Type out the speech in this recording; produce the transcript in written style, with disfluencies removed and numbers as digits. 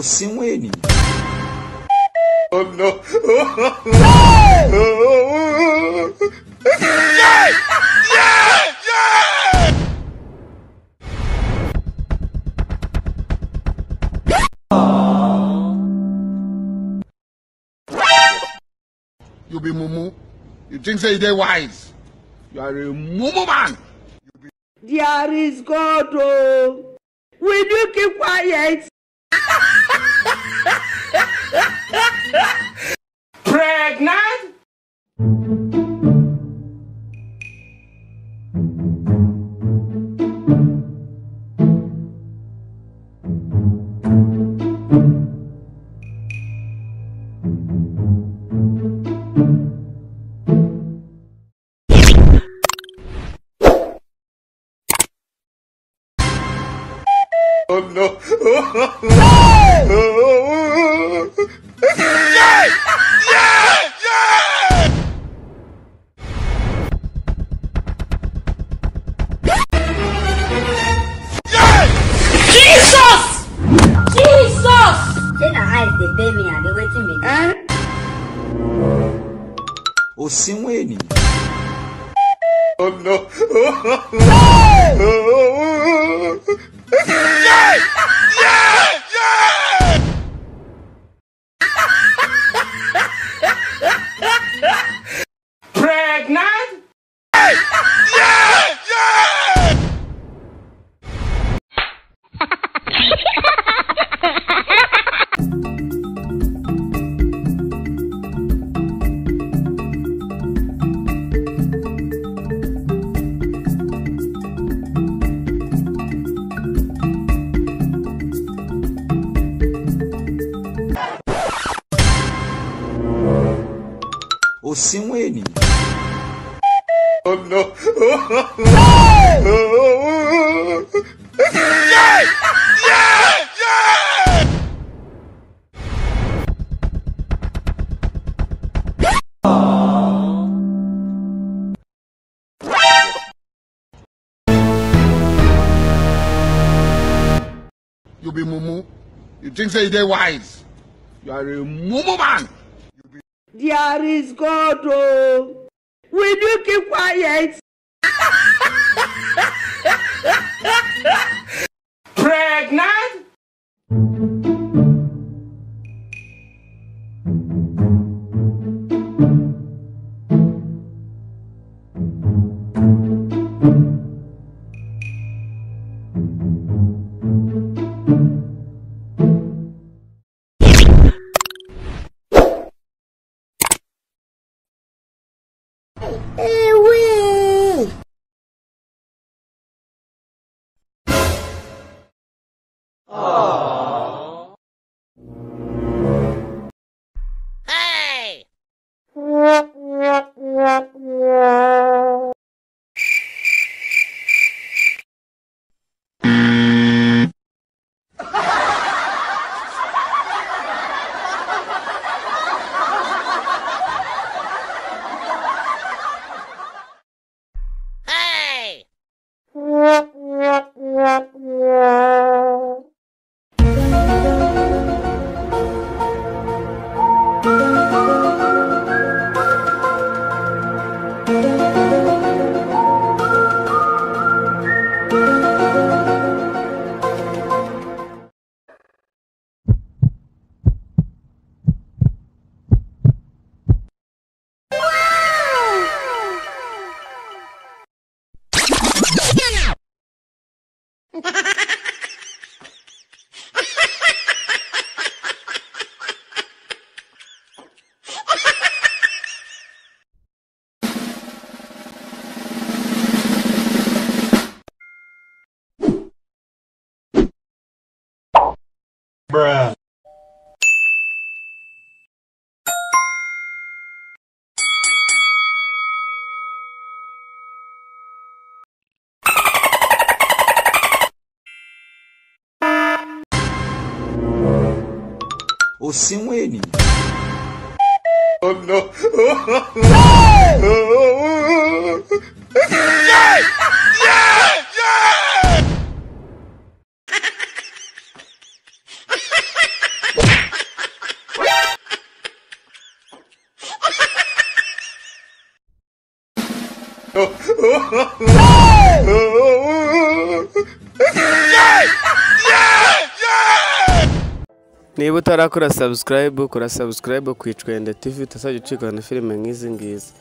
Osimweni. Oh no. You be mumu. You think say they wise. You are a mumu man. There is God. Oh. Will you keep quiet? Pregnant? Oh no. Yeah! Jesus! Say na eyes dey pay me and they waiting me. Osimweni. Oh no. Pregnant? Osimweni. Oh no. You be mumu. You think say they wise. You are a mumu man. There is God. Oh. Will you keep quiet? Pregnant? Hey! Hey! Bruh. Osimweni. Oh no. Niba utarakora subscribe, kora subscribe ku Icwende TV utazajya ucikwa na filime nk'izi ngizi.